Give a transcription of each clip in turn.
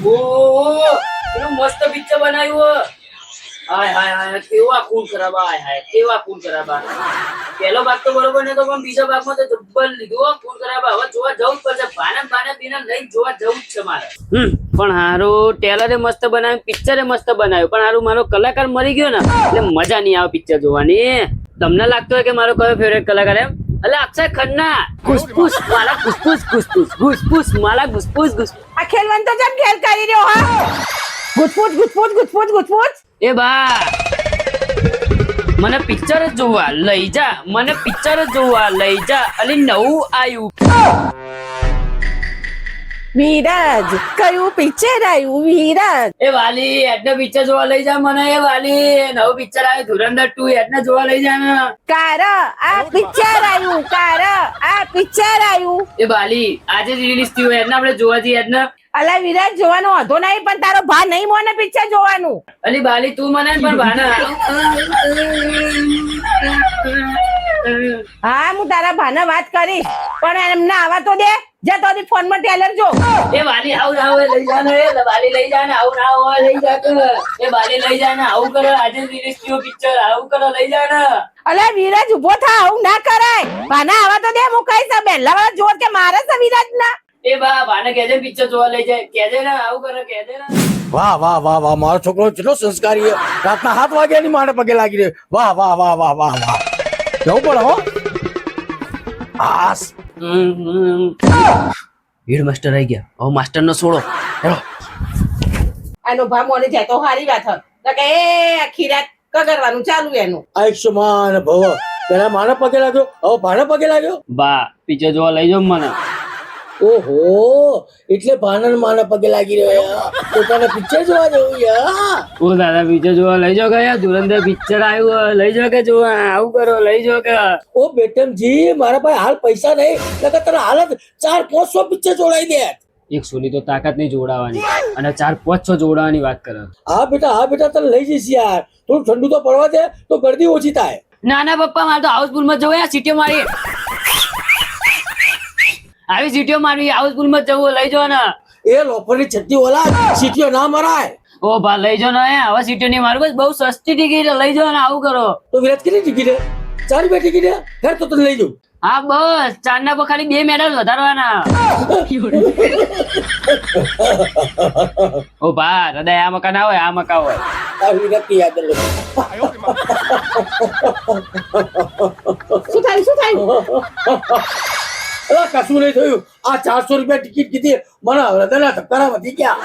ઓહો કેવું મસ્ત પિક્ચર બનાવ્યું. હાય હાય હાય કેવા ખૂન ખરાબા. હાય હાય કેવા ખૂન ખરાબા. પહેલો ભાગ તો બરોબર નતો પણ બીજા ભાગમાં તો જબ્બર લીધું ખૂન ખરાબા. હવે જોવા જવું જ પડશે. બાને પીને લઈને જોવા જવું જ છે મારે. પણ હારું ટેલરે મસ્ત બનાવ્યું, પિક્ચરે મસ્ત બનાવ્યું, પણ હારું મારો કલાકાર મરી ગયો ને એટલે મજા નહીં આવે પિક્ચર જોવાની. તમને લાગતું હોય કે મારો કયો ફેવરેટ કલાકાર એમ? એટલે અક્ષય ખન્ના. ઘુસપુસ માલા ઘુસપુસ ઘુસપુસ ઘુસપુસ માલા ઘુસપુસ ઘુસપુસ. આ ખેલવાન તો જેમ ખેલ કરી રહ્યો હા. ગુસપુસ ગુસપુસ ગુસપુસ ગુસપુસ. એ બા મને પિક્ચર જ જોવા લઈ જા, મને પિક્ચર જ જોવા લઈ જા. અલી નવું આયુ વિરાજ કયું પિક્ચર આવ્યું વિરાજ? એ વાલી એડને પિક્ચર જોવા લઈ જા મને. એ વાલી નવું પિક્ચર આવ્યું ધુરંધર 2 એડને જોવા લઈ જા ને. કાર આ પિક્ચર આવ્યું, કાર આ પિક્ચર આવ્યું. એ વાલી આજે જ રિલીઝ થયું એડને આપણે જોવા જઈએ એડને. અલા વિરાજ જોવાનો વાંધો નહીં પણ તારો ભા નહીં મોને પિક્ચર જોવાનું. અલી બાલી તું મને પણ ભાના. હા હું તારા ભાને વાત કરીશ પણ એમને આવા તો દે. જા તો ફોન માં ટેલર જો. એ વાલી આવું ના હોય લઈ જા ને. એ બાલી લઈ જા ને. આવું ના હોય લઈ જા કે. એ બાલી લઈ જા ને. આવું કરે આજે રિલીઝ થયું પિક્ચર. આવું કરે લઈ જા ને. અલા વિરાજ ઉભો થા, આવું ના કરાય. ભાને આવા તો દે. હું કહીશ બેલા વાળા જોર કે મારે છે વિરાજ ના. એ બા ભાને કહેજે પિક્ચર જોવા લઈ જાય. કહેજે ને આવું કરે કહેજે ને. વાહ વાહ વાહ વાહ મારો છોકરો કેટલો સંસ્કારી છે. રાતના 7 વાગ્યાની મારે પગે લાગી રહ્યો. વાહ વાહ વાહ વાહ વાહ વાહ. જવું પડે હો. આસ હેડ માસ્ટર આવી ગયા. હવે માસ્ટર નો છોડો. હેલો આનો ભા મોને જાય તો હારી વાત હે. તો કે એ આખી રાત કગરવાનું ચાલુ એનું. આયુષ્યમાન ભવ. પેલા મારે પગે લાગ્યો, હવે ભાને પગે લાગ્યો. બા પિક્ચર જોવા લઈ જાવ મને. ઓહો એટલે ભાનન માને પગે લાગી રહ્યો. પોતાને પિક્ચર જોવા જવું યાર. ઓ દાદા પિક્ચર જોવા લઈ જાવ ગયા. ધુરંધર પિક્ચર આવ્યું લઈ જાવ કે જોવા. આવું કરો લઈ જાવ કે. ઓ બેટમજી મારા પાસે હાલ પૈસા નહીં. નકર તને હાલ જ 400-500 પિક્ચર જોડાઈ દે. એક સોની તો તાકાત નહીં જોડાવાની અને 400-500 જોડાવાની વાત કરે. હા બેટા તને લઈ જઈશ યાર. થોડું ઠંડુ તો પડવા દે તો ગરદી ઓછી થાય. ના ના પપ્પા મારે તો હાઉસફુલ માં જવું. સીટીઓ મારી આવી સીટીઓ મારવી. હાઉસફુલ માં જવું લઈ જાવ ને. એ લોફરની છત્તી ઓલા સીટીઓ ના મરાય. ઓ ભા લઈ જાવ ને. હવે સીટીઓ નહીં મારું. બહુ સસ્તી ટિકિટ લઈ જાવ ને. આવું કરો. તો વિરાટ કેટલી ટિકિટ હે? 4 રૂપિયા ટિકિટ હે? ઘર તો તને લઈ જાઉં. હા બસ 4 ના પર ખાલી 2 મેડલ વધારવાના. ઓ ભા હૃદય આ મકા ના હોય, આ મકા હોય. આ વિરાટ યાદ લે. શું થાય અલા કશું નહીં થયું. આ 400 રૂપિયા ટિકિટ કીધી મને હૃદયના ધબકારા વધી ગયા.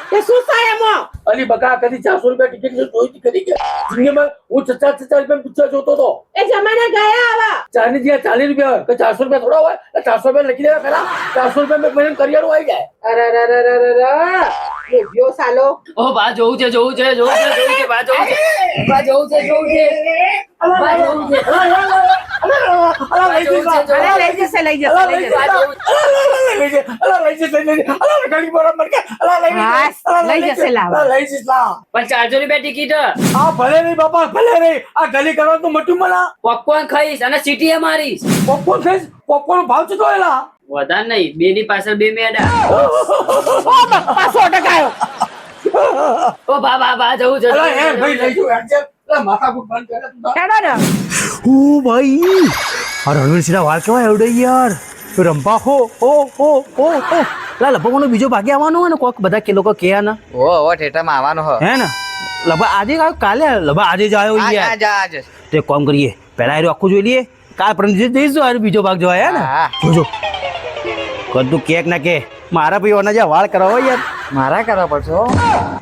કે શું થાય એમાં? અલી બકા કદી 400 રૂપિયા ટિકિટ જોઈ કરી ગયા. જિંદગીમાં હું 50 રૂપિયા પિક્ચર જોતો હતો. એ જમાના ગયા આવા. 4 ની જગ્યાએ 40 રૂપિયા હોય. 400 રૂપિયા થોડા હોય. 400 રૂપિયા લખી દેવા ખરા. 400 રૂપિયા મેં કરિયાણું આવી જાય. અરે ગયો સાલો. ઓ ભા જોવું છે જોવું છે જોવું છે જોવું છે ભા જોવું છે. ભા જોવું છે જોવું છે. ભા જોવું છે. અરે લઈ જશે લઈ જશે. લઈ જશે લાવા. લઈ જઈશ લાવ. પણ 400 રૂપિયા ટિકિટ. આ ભલે નહીં બાપા ભલે નહીં. આ ગલી કરવા તો મટું મના. પોપકોર્ન ખાઈશ અને સીટી એ મારીશ. પોપકોર્ન ખાઈશ. પોપકોર્ન ભાવ છે તો એલા. વધારે નહીં. 2 ની પાછળ 2 મેડા. 500 ટકા. ઓ ભા ભા ભા જવું છે. અલા એ ભાઈ લઈ જો યાર. અલા માથા કુટ બંધ કરે તું. હેડો ને. ઓ ભાઈ આ રણવીરસિંહના વાળ કેવા એવડે યાર. રંપા હો લા લગભગ બીજો ભાગે આવવાનો હોય ને કોક બધા કે લોકો કે ના ઓ થિયેટરમાં આવવાનો હો હે ને લગભગ આજે આવ્યો કાલે લગભગ આજે જ આવ્યો યાર. આજ તો એક કામ કરીએ પહેલા એ આખું જોઈ લઈએ. કાલ પરમ જઈશું આ બીજો ભાગ જોવા હે ને. જોજો કદું કેક ના કે મારા ભાઈ ઓના જ્યાં વાળ કરાવો યાર. મારા કરવા પડશે હો.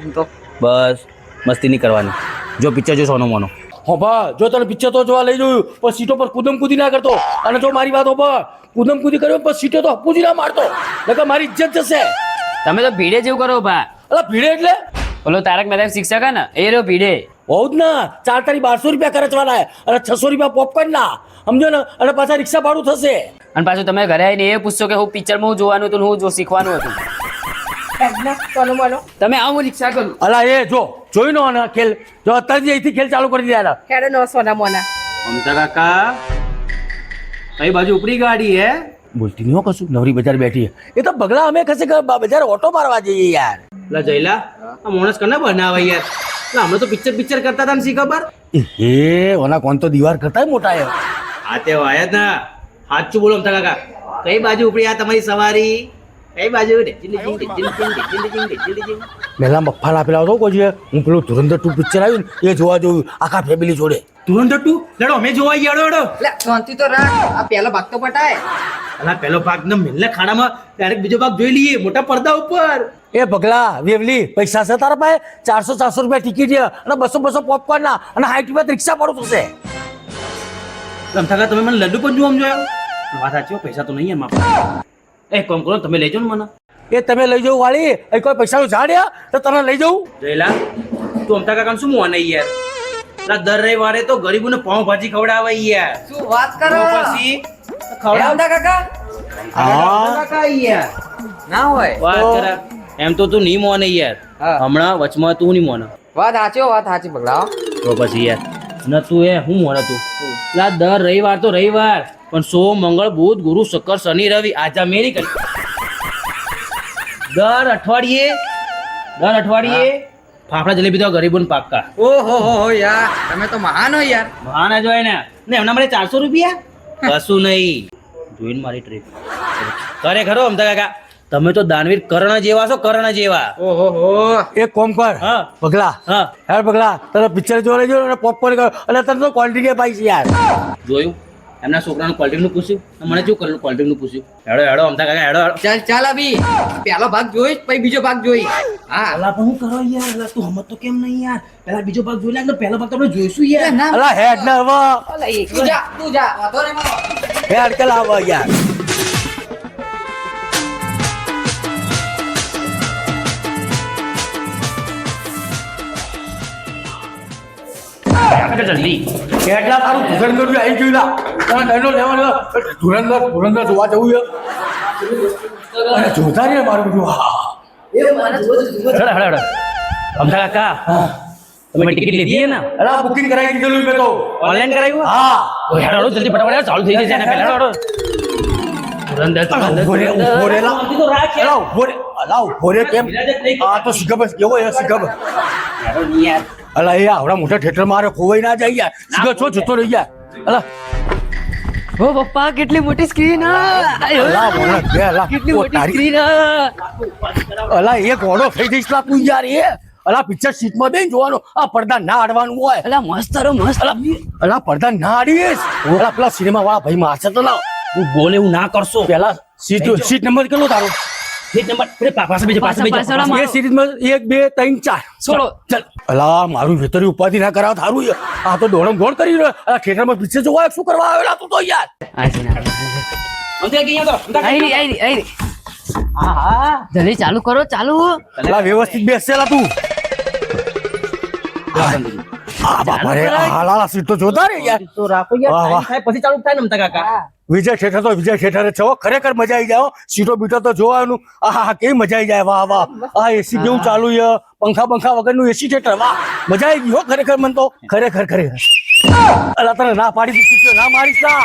એમ તો બસ મસ્તી નહીં કરવાની. જો પિક્ચર જો સોનો મોનો. હો ભા જો તને પિક્ચર તો જોવા લઈ જોયું પણ સીટો પર કુદમ કુદી ના કરતો. અને જો મારી વાત હોભા કુદમ કુદી કર્યો પણ સીટો તો હપુજી ના મારતો. નકર મારી ઇજ્જત જશે. તમે તો ભીડે જેવું કરો ભા. અલા ભીડે એટલે બોલો તારક મહેતા શિક્ષક હે ને એ રહ્યો ભીડે. હોવ જ ના 4 તારી 1200 રૂપિયા ખર્ચવાના અને 600 રૂપિયા પોપકોર્ન ના સમજો ને. અને પાછા રિક્ષા ભાડું થશે. અને પાછું તમે ઘરે આવીને એ પૂછશો કે હું પિક્ચરમાં હું જોવાનું હતું હું જો શીખવાનું હતું. તમે આવો રિક્ષા કરું. અલા એ જો જોઈ નો ને ખેલ જો અત્યારે અહીંથી ખેલ ચાલુ કરી દીધા. હેડો નો સોના મોના. મમતા કાકા કઈ બાજુ ઉપરી ગાડી હે? બોલતી નહીં હો કશું. નવરી બજાર બેઠી એ તો બગલા અમે કશે બજાર ઓટો મારવા જઈએ યાર. લા જયલા આ માણસ કને બનાવે યાર લા હમણાં તો પિક્ચર કરતા હતા ને શી ખબર એ ઓના કોણ તો દીવાર કરતા મોટા હે આ તે આયા જ ના સાચું બોલો અમથા કાકા કઈ બાજુ ઉપડી આ તમારી સવારી કઈ બાજુ મેલા મફાલ આપેલા હતો કોઈ હું પેલું ધુરંધર 2 પિક્ચર આવ્યું ને એ જોવા જોયું આખા ફેમિલી જોડે ધુરંધર 2 લડો અમે જોવા ગયા અડો લે શાંતિ તો રાખ આ પહેલો ભાગ તો પટાય અલા પહેલો ભાગ ને મિલને ખાડામાં ડાયરેક્ટ બીજો ભાગ જોઈ લઈએ મોટા પડદા ઉપર એ પગલા વેવલી પૈસા છે તારા પાસે 400 રૂપિયા ટિકિટ છે અને 200 પોપકોર્ન ના અને 60 રૂપિયા રિક્ષા ભાડું થશે અમથા કાકા તમે મને લડ્ડુ પણ જોવા જોયો વાત સાચી પૈસા તો નહીં એમ આપણે કોમ કરો તમે લઈ જાઓ ને મને એ તમે લઈ જાવ વાળી એ કોઈ પૈસાનું ઝાડ તો તને લઈ જાઉં જયલા તું અમથા કાકા શું મોને યાર ના દર રવિવારે તો ગરીબોને પાઉંભાજી ખવડાવે યાર શું વાત કરો તો પછી ખવડાવતા કાકા હા કાકા યાર ના હોય વાત કરા એમ તો તું નહીં મોને યાર હા. હમણાં વચમાં તું નહીં મોને વાત સાચી પગલા તો પછી યાર ન તું એ હું મોને તું લા દર રવિવાર તો રવિવાર પણ સોમ મંગળ બુધ ગુરુ શુક્ર શનિ રવિ આજે મેરી કરી દર અઠવાડિયે ફાફડા જલેબી તો ગરીબોને પાક્કા ઓહો હો યાર તમે તો મહાન હો યાર મહાના જોય ને એમના માટે 400 રૂપિયા કશું નહીં જોઈને મારી ટ્રીપ ખરેખર હો અમથા કાકા તમે તો દાનવીર કર્ણ જેવા છો કર્ણ જેવા ઓહો હો એક કોમ કર હા પગલા હા યાર પગલા તને પિક્ચર જોવા લઈ જાવ અને પોપકોર્ન કર અને તને તો ક્વોલિટી કે પાઈ છે યાર જોયું એમના છોકરાનું ક્વોલિટી નું પૂછ્યું અને મને શું કરેલું ક્વોલિટી નું પૂછ્યું હેડો અમથા કાકા હેડો ચાલ અભી પહેલો ભાગ જોઈશ પછી બીજો ભાગ જોઈ હા અલા પણ હું કરો યાર અલા તું હમત તો કેમ નહીં યાર પહેલા બીજો ભાગ જોઈ લે એટલે પહેલો ભાગ તો આપણે જોઈશું યાર ના અલા હેડ ને હવે તું જા વાંધો નહીં મારો હેડ કે લાવ યાર જલ્દી કેટલા તારું ધુરંધર બી આવી ગયું લા તને દંડો લેવાનો ધુરંધર જોવા જવું છે અને જોતા રે મારું બધું હા હેડો અમથા કાકા તમે ટિકિટ લીધી છે ને અલા બુકિંગ કરાવી દીધેલું મેં તો ઓનલાઈન કરાવ્યું હા તો હેડો જલ્દી ફટાફટ ચાલુ થઈ જશે ને પહેલા હેડો ઉભો રે લા તો રાખ અલા ઉભો રે કેમ આ તો શીખબ કેવો એ શીખબ યાર અલા એ આવડા મોટા થિયેટર મારે ખોવાઈ ના જાય યાર શીખો છો જતો રહી યાર અલા ઓ પપ્પા કેટલી મોટી સ્ક્રીન અલા મોણા બે અલા કેટલી મોટી સ્ક્રીન અલા એક ઓડો થઈ જઈશ લા તું યાર એ અલા પિક્ચર સીટમાં બેન જોવાનો આ પડદા ના અડવાનું હોય અલા મસ્ત અલા પડદા ના અડીશ ઓલા પેલા સિનેમા વાળા ભાઈ મારશે તો લાવ તું બોલે એવું ના કરશો પેલા સીટ નંબર કેટલો તારો સીટ નંબર પાસે બીજો એ સિરીઝમાં 1 2 3 4 છોડો. ચાલ અલા મારું વેતરી ઉપાધિ ના કરાવ થારું યાર. આ તો દોડમ દોડ કરી રહ્યો આ થિયેટરમાં પિક્ચર જોવા શું કરવા આવેલા તું તો યાર જલ્દી ચાલુ કરો ચાલુ અલા વ્યવસ્થિત બેસેલા તું આ બાપા રે આ લાલા સીટ તો જોતા રે યાર તો રાખો વાહ, વાહ. પછી ચાલુ થાય ને અમતા કાકા વિજય થિયેટર તો વિજય થિયેટર છો ખરેખર મજા આવી જાય હો. સીટો બીટો તો જોવાનું આહા કેવી મજા આવી જાય વાહ વાહ આ એસી કેવું ચાલુ છે પંખા વગરનું એસી થિયેટર વાહ મજા આવી ગઈ હો ખરેખર મન તો ખરેખર અલા તને ના પાડી દીધી સીટો ના મારીશ ના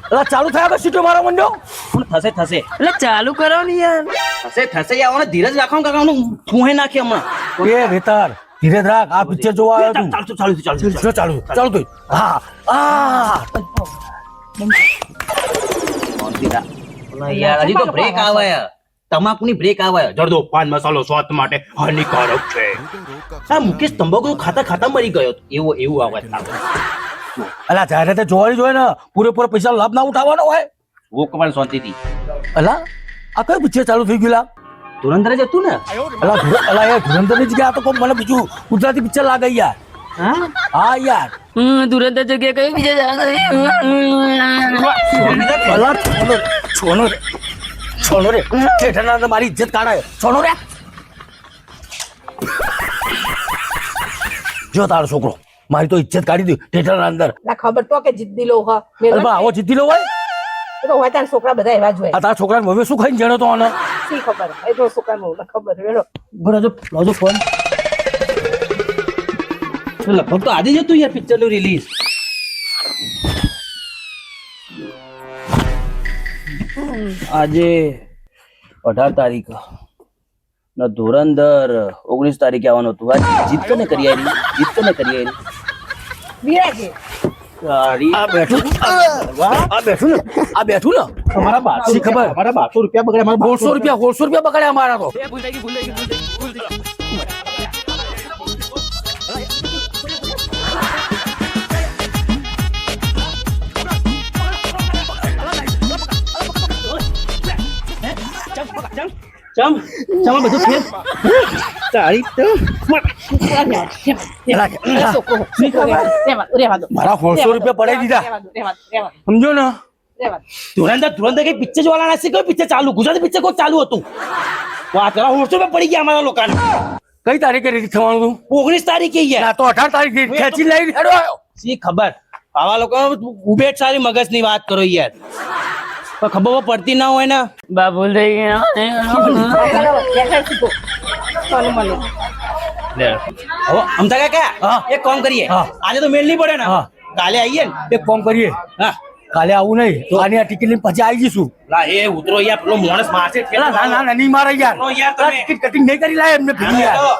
અલા ચાલુ થયા કે સીટો મારો મંડો પણ થશે એટલે ચાલુ કરો ને યાર થશે યાર ધીરજ રાખો કાકાનું ફૂહે નાખી હમણાં એ વેતાર ધીરે રાખ આ પિક્ચર જોવા આવ્યો તું ચાલુ ચાલુ તો હા આ યાર હજી તો બ્રેક આવે તમાકુની બ્રેક આવે જરદો પાન મસાલો સ્વાદ માટે હાનિકારક છે આ મુકેશ તંબાકુ ખાતા મરી ગયો એવું આવે અલા જ્યારે તે જોવાની જોઈએ ને પૂરેપૂરો પૈસા લાભ ના ઉઠાવવાનો હોય વોકવાન શાંતિથી અલા આ કયું પિક્ચર ચાલુ થઈ ગયું લા ધુરંધર જ હતું ને અલા એ ધુરંધર ની જગ્યાએ આ તો કોઈ મને બીજું ગુજરાતી પિક્ચર લાગે યાર હા યાર તુરંત જગ્યા કઈ બીજા અલા છોનો રે થિયેટરના અંદર મારી ઇજ્જત કાઢાય છોનો રે જો તારો છોકરો મારી તો ઇજ્જત કાઢી દી થિયેટરના અંદર ના ખબર તો કે જીદ્દી લો હા અરે બા આવો જીતી લો હોય તો હોય તારા છોકરા બધા એવા જ હોય આ તારા છોકરાને હવે શું ખાઈને જણો તો આને શી ખબર એ તો છોકરાનું ખબર વેડો લાવજો ફોન લગભગ તો આજે જ હતું યાર પિક્ચર નું રિલીઝ આજે 18 તારીખ ના ધુરંધર 19 તારીખે આવવાનું હતું આજ જીત કને કરી આવી વિરાજે તારી આ બેઠું ને તમારા 1200 શી ખબર? અમારા 1200 રૂપિયા બગડ્યા અમારા 150 રૂપિયા બગાડ્યા અમારા તો ચમ બધું ફેર તારી તો મારા 150 રૂપિયા પડાઈ દીધા સમજો ને ધુરંધર કઈ પિક્ચર જોવાના નથી કઈ પિક્ચર ચાલુ ગુજરાતી પિક્ચર કોઈ ચાલુ હતું વાહ પેલા 150 રૂપિયા પડી ગયા અમારા લોકોને કઈ તારીખે રેડી થવાનું હતું 19 તારીખે યાર આ તો 18 તારીખે ખેંચી લઈ હેડો આવ્યો શી ખબર આવા લોકો ઉભેટ સારી મગજની વાત કરો યાર પણ ખબર પડતી ના હોય ને બાબુલ થઈ ગયા હવે અમતા કાકા હા. એક કામ કરીએ હા. આજે તો મેળ નહીં પડે ને હા. કાલે આવીએ ને એક કામ કરીએ હા કાલે આવું નહીં તો આની આ ટિકિટ લઈને પછી આવી જઈશું લા એ ઉતરો યાર પેલો માણસ મારશે ના ના ના નહીં મારે યાર યાર તમે ટિકિટ કટિંગ નહીં કરી લાય એમને ભેગી યાર તો